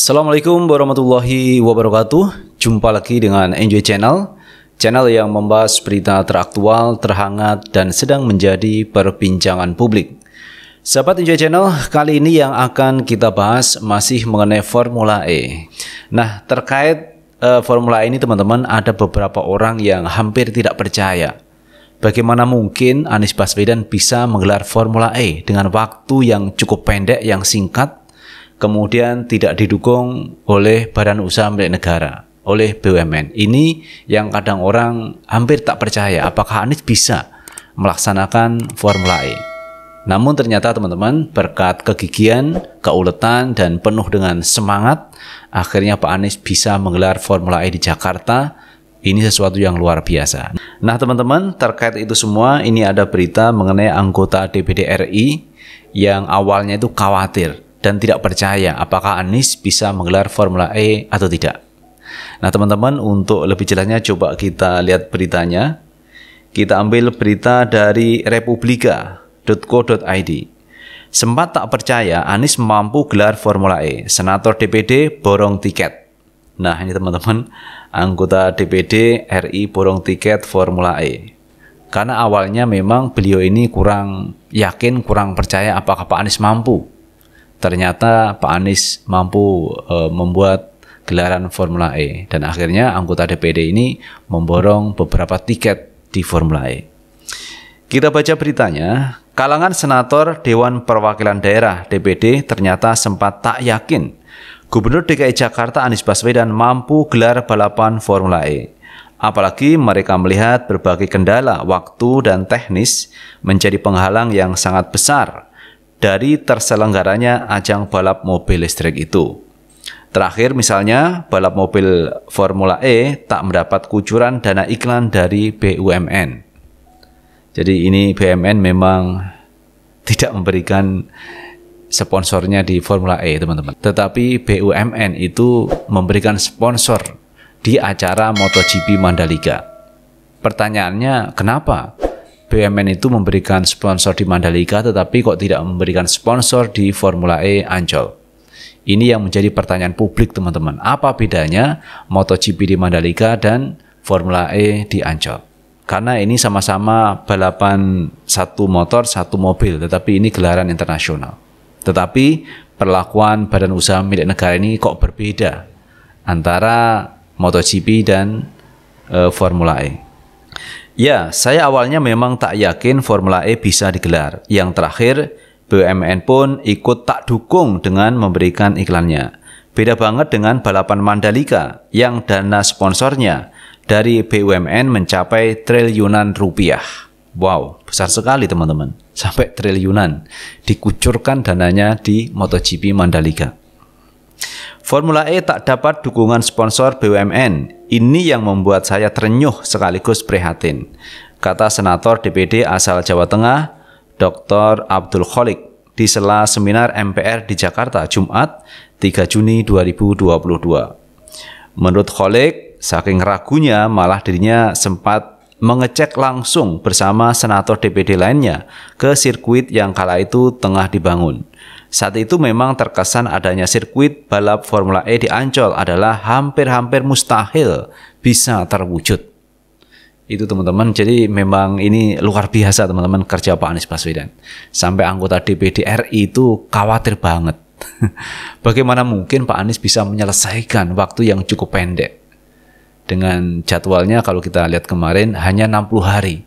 Assalamualaikum warahmatullahi wabarakatuh. Jumpa lagi dengan Enjoy Channel, channel yang membahas berita teraktual, terhangat, dan sedang menjadi perbincangan publik. Sahabat Enjoy Channel, kali ini yang akan kita bahas masih mengenai Formula E. Nah, terkait Formula E ini teman-teman, ada beberapa orang yang hampir tidak percaya bagaimana mungkin Anies Baswedan bisa menggelar Formula E dengan waktu yang cukup pendek, yang singkat, kemudian tidak didukung oleh badan usaha milik negara, oleh BUMN. Ini yang kadang orang hampir tak percaya apakah Anies bisa melaksanakan Formula E. Namun ternyata teman-teman, berkat kegigihan, keuletan, dan penuh dengan semangat, akhirnya Pak Anies bisa menggelar Formula E di Jakarta. Ini sesuatu yang luar biasa. Nah teman-teman, terkait itu semua, ini ada berita mengenai anggota DPD RI yang awalnya itu khawatir dan tidak percaya apakah Anies bisa menggelar Formula E atau tidak. Nah teman-teman, untuk lebih jelasnya coba kita lihat beritanya. Kita ambil berita dari republika.co.id. Sempat tak percaya Anies mampu gelar Formula E, Senator DPD borong tiket. Nah ini teman-teman, anggota DPD RI borong tiket Formula E. Karena awalnya memang beliau ini kurang yakin, kurang percaya apakah Pak Anies mampu. Ternyata Pak Anies mampu membuat gelaran Formula E, dan akhirnya anggota DPD ini memborong beberapa tiket di Formula E. Kita baca beritanya. Kalangan senator Dewan Perwakilan Daerah DPD ternyata sempat tak yakin Gubernur DKI Jakarta Anies Baswedan mampu gelar balapan Formula E. Apalagi mereka melihat berbagai kendala, waktu, dan teknis menjadi penghalang yang sangat besar dari terselenggaranya ajang balap mobil listrik itu. Terakhir misalnya, balap mobil Formula E tak mendapat kucuran dana iklan dari BUMN. Jadi ini BUMN memang tidak memberikan sponsornya di Formula E teman-teman. Tetapi BUMN itu memberikan sponsor di acara MotoGP Mandalika. Pertanyaannya, kenapa BUMN itu memberikan sponsor di Mandalika tetapi kok tidak memberikan sponsor di Formula E Ancol? Ini yang menjadi pertanyaan publik teman-teman. Apa bedanya MotoGP di Mandalika dan Formula E di Ancol? Karena ini sama-sama balapan satu motor, satu mobil, tetapi ini gelaran internasional. Tetapi perlakuan badan usaha milik negara ini kok berbeda antara MotoGP dan Formula E. Ya, saya awalnya memang tak yakin Formula E bisa digelar. Yang terakhir, BUMN pun ikut tak dukung dengan memberikan iklannya. Beda banget dengan balapan Mandalika yang dana sponsornya dari BUMN mencapai triliunan rupiah. Wow, besar sekali teman-teman. Sampai triliunan dikucurkan dananya di MotoGP Mandalika. Formula E tak dapat dukungan sponsor BUMN. Ini yang membuat saya terenyuh sekaligus prihatin, kata Senator DPD asal Jawa Tengah, Dr. Abdul Kholik, di sela seminar MPR di Jakarta, Jumat 3 Juni 2022. Menurut Kholik, saking ragunya malah dirinya sempat mengecek langsung bersama senator DPD lainnya ke sirkuit yang kala itu tengah dibangun. Saat itu memang terkesan adanya sirkuit balap Formula E di Ancol adalah hampir-hampir mustahil bisa terwujud. Itu teman-teman, jadi memang ini luar biasa teman-teman kerja Pak Anies Baswedan. Sampai anggota DPD RI itu khawatir banget. Bagaimana mungkin Pak Anies bisa menyelesaikan waktu yang cukup pendek. Dengan jadwalnya kalau kita lihat kemarin hanya 60 hari.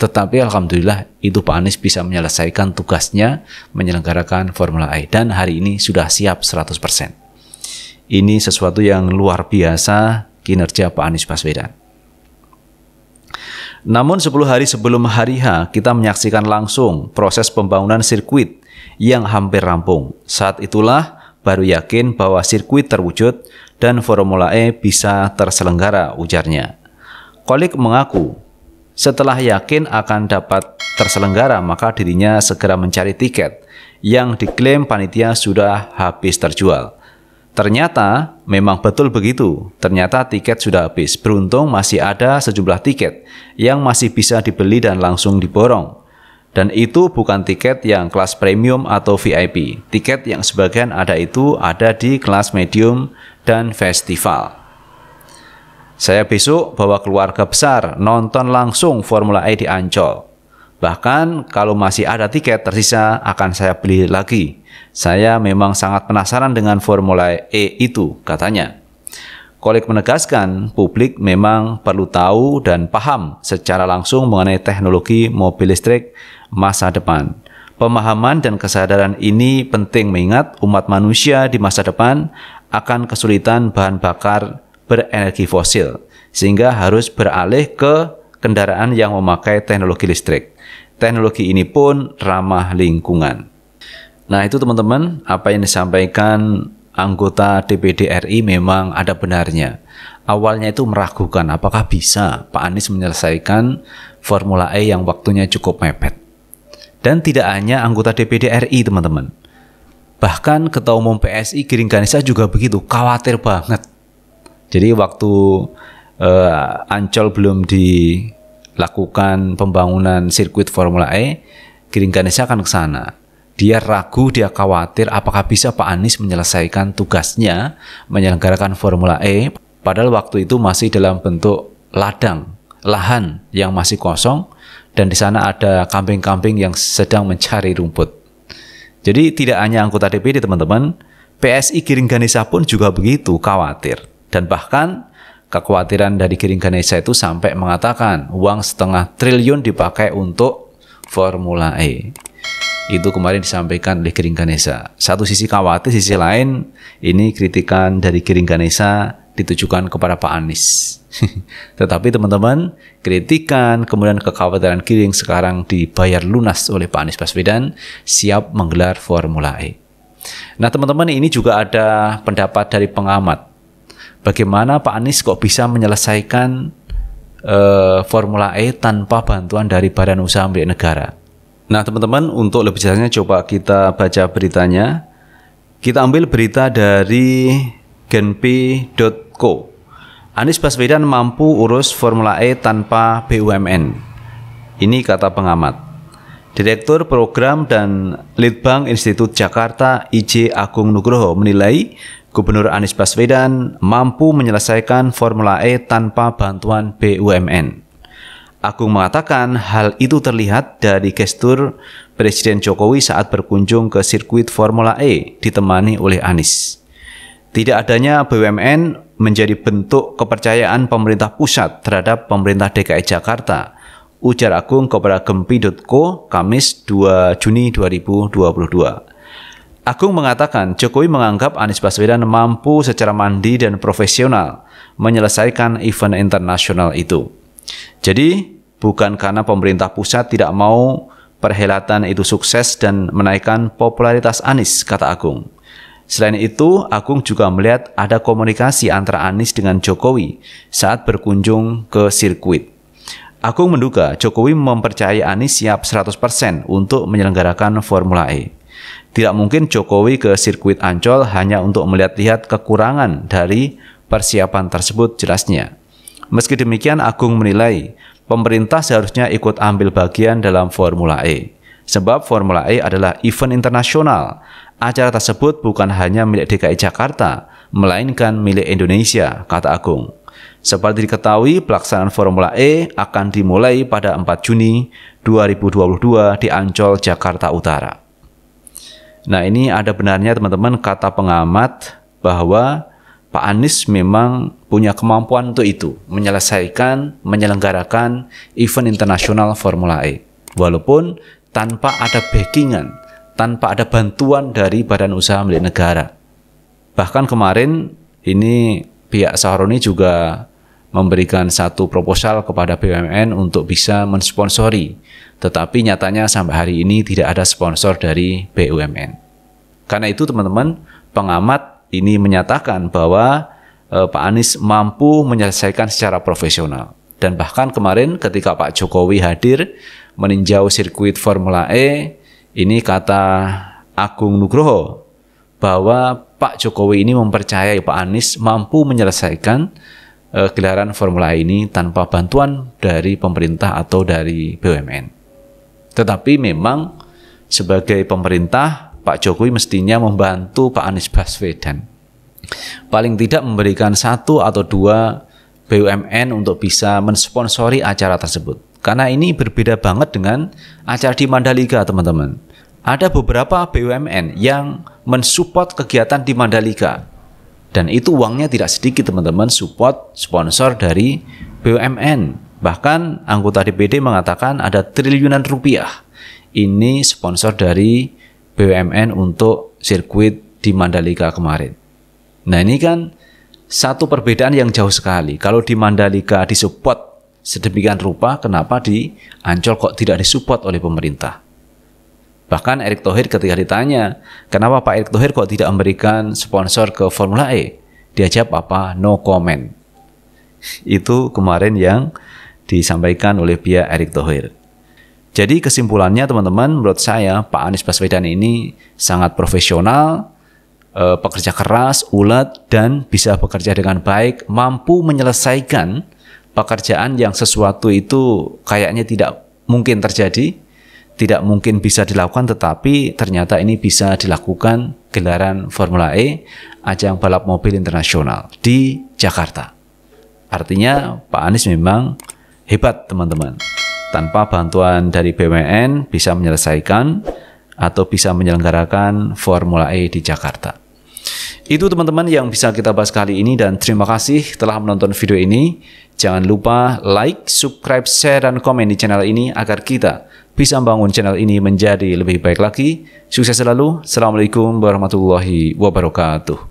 Tetapi alhamdulillah itu Pak Anies bisa menyelesaikan tugasnya menyelenggarakan Formula E. Dan hari ini sudah siap 100%. Ini sesuatu yang luar biasa kinerja Pak Anies Baswedan. Namun 10 hari sebelum hari H kita menyaksikan langsung proses pembangunan sirkuit yang hampir rampung. Saat itulah baru yakin bahwa sirkuit terwujud dan Formula E bisa terselenggara, ujarnya. Kholik mengaku, setelah yakin akan dapat terselenggara, maka dirinya segera mencari tiket yang diklaim panitia sudah habis terjual. Ternyata memang betul begitu, ternyata tiket sudah habis. Beruntung masih ada sejumlah tiket yang masih bisa dibeli dan langsung diborong. Dan itu bukan tiket yang kelas premium atau VIP. Tiket yang sebagian ada itu ada di kelas medium dan festival. Saya besok bawa keluarga besar nonton langsung Formula E di Ancol. Bahkan kalau masih ada tiket tersisa akan saya beli lagi. Saya memang sangat penasaran dengan Formula E itu, katanya. Kolik menegaskan publik memang perlu tahu dan paham secara langsung mengenai teknologi mobil listrik masa depan. Pemahaman dan kesadaran ini penting mengingat umat manusia di masa depan akan kesulitan bahan bakar berenergi fosil, sehingga harus beralih ke kendaraan yang memakai teknologi listrik. Teknologi ini pun ramah lingkungan. Nah, itu teman-teman, apa yang disampaikan anggota DPD RI memang ada benarnya. Awalnya itu meragukan apakah bisa Pak Anies menyelesaikan Formula E yang waktunya cukup mepet. Dan tidak hanya anggota DPD RI, teman-teman. Bahkan Ketua Umum PSI Giring Ganesa juga begitu, khawatir banget. Jadi waktu Ancol belum dilakukan pembangunan sirkuit Formula E, Giring Ganesa akan ke sana. Dia ragu, dia khawatir apakah bisa Pak Anies menyelesaikan tugasnya menyelenggarakan Formula E, padahal waktu itu masih dalam bentuk ladang, lahan yang masih kosong, dan di sana ada kambing-kambing yang sedang mencari rumput. Jadi tidak hanya anggota DPD, teman-teman, PSI Giring Ganesa pun juga begitu khawatir. Dan bahkan kekhawatiran dari Giring Ganesa itu sampai mengatakan uang 0,5 triliun dipakai untuk Formula E. Itu kemarin disampaikan oleh Giring Ganesa. Satu sisi khawatir, sisi lain ini kritikan dari Giring Ganesa ditujukan kepada Pak Anies. Tetapi teman-teman, kritikan kemudian kekhawatiran Giring sekarang dibayar lunas oleh Pak Anies Baswedan, siap menggelar Formula E. Nah teman-teman, ini juga ada pendapat dari pengamat. Bagaimana Pak Anies kok bisa menyelesaikan Formula E tanpa bantuan dari badan usaha milik negara? Nah teman-teman, untuk lebih jelasnya coba kita baca beritanya. Kita ambil berita dari genpi.co. Anies Baswedan mampu urus Formula E tanpa BUMN. Ini kata pengamat. Direktur Program dan Litbang Institut Jakarta IJ Agung Nugroho menilai Gubernur Anies Baswedan mampu menyelesaikan Formula E tanpa bantuan BUMN. Agung mengatakan hal itu terlihat dari gestur Presiden Jokowi saat berkunjung ke sirkuit Formula E ditemani oleh Anies. Tidak adanya BUMN menjadi bentuk kepercayaan pemerintah pusat terhadap pemerintah DKI Jakarta, ujar Agung kepada genpi.co Kamis 2 Juni 2022. Agung mengatakan Jokowi menganggap Anies Baswedan mampu secara mandiri dan profesional menyelesaikan event internasional itu. Jadi, bukan karena pemerintah pusat tidak mau perhelatan itu sukses dan menaikkan popularitas Anies, kata Agung. Selain itu, Agung juga melihat ada komunikasi antara Anies dengan Jokowi saat berkunjung ke sirkuit. Agung menduga Jokowi mempercayai Anies siap 100% untuk menyelenggarakan Formula E. Tidak mungkin Jokowi ke sirkuit Ancol hanya untuk melihat-lihat kekurangan dari persiapan tersebut, jelasnya. Meski demikian, Agung menilai pemerintah seharusnya ikut ambil bagian dalam Formula E. Sebab Formula E adalah event internasional. Acara tersebut bukan hanya milik DKI Jakarta, melainkan milik Indonesia, kata Agung. Seperti diketahui, pelaksanaan Formula E akan dimulai pada 4 Juni 2022 di Ancol, Jakarta Utara. Nah, ini ada benarnya teman-teman kata pengamat bahwa Pak Anies memang punya kemampuan untuk itu, menyelenggarakan event internasional Formula E. Walaupun tanpa ada backingan, tanpa ada bantuan dari badan usaha milik negara. Bahkan kemarin ini pihak Sahroni juga memberikan satu proposal kepada BUMN untuk bisa mensponsori. Tetapi nyatanya sampai hari ini tidak ada sponsor dari BUMN. Karena itu teman-teman, pengamat ini menyatakan bahwa Pak Anies mampu menyelesaikan secara profesional. Dan bahkan kemarin ketika Pak Jokowi hadir meninjau sirkuit Formula E, ini kata Agung Nugroho bahwa Pak Jokowi ini mempercayai Pak Anies mampu menyelesaikan gelaran Formula E ini tanpa bantuan dari pemerintah atau dari BUMN. Tetapi memang sebagai pemerintah, Pak Jokowi mestinya membantu Pak Anies Baswedan. Paling tidak memberikan 1 atau 2 BUMN untuk bisa mensponsori acara tersebut. Karena ini berbeda banget dengan acara di Mandalika, teman-teman. Ada beberapa BUMN yang mensupport kegiatan di Mandalika. Dan itu uangnya tidak sedikit, teman-teman, support sponsor dari BUMN. Bahkan anggota DPD mengatakan ada triliunan rupiah. Ini sponsor dari BUMN untuk sirkuit di Mandalika kemarin. Nah, ini kan satu perbedaan yang jauh sekali. Kalau di Mandalika disupport sedemikian rupa, kenapa di Ancol kok tidak disupport oleh pemerintah? Bahkan Erick Thohir ketika ditanya, kenapa Pak Erick Thohir kok tidak memberikan sponsor ke Formula E? Dia jawab apa? No comment. Itu kemarin yang disampaikan oleh pihak Erick Thohir. Jadi kesimpulannya, teman-teman, menurut saya Pak Anies Baswedan ini sangat profesional, pekerja keras, ulet, dan bisa bekerja dengan baik, mampu menyelesaikan pekerjaan yang sesuatu itu kayaknya tidak mungkin terjadi, tidak mungkin bisa dilakukan, tetapi ternyata ini bisa dilakukan gelaran Formula E, ajang balap mobil internasional di Jakarta. Artinya Pak Anies memang hebat, teman-teman. Tanpa bantuan dari BUMN bisa menyelesaikan atau bisa menyelenggarakan Formula E di Jakarta. Itu, teman-teman, yang bisa kita bahas kali ini, dan terima kasih telah menonton video ini. Jangan lupa like, subscribe, share, dan komen di channel ini agar kita bisa membangun channel ini menjadi lebih baik lagi. Sukses selalu. Assalamualaikum warahmatullahi wabarakatuh.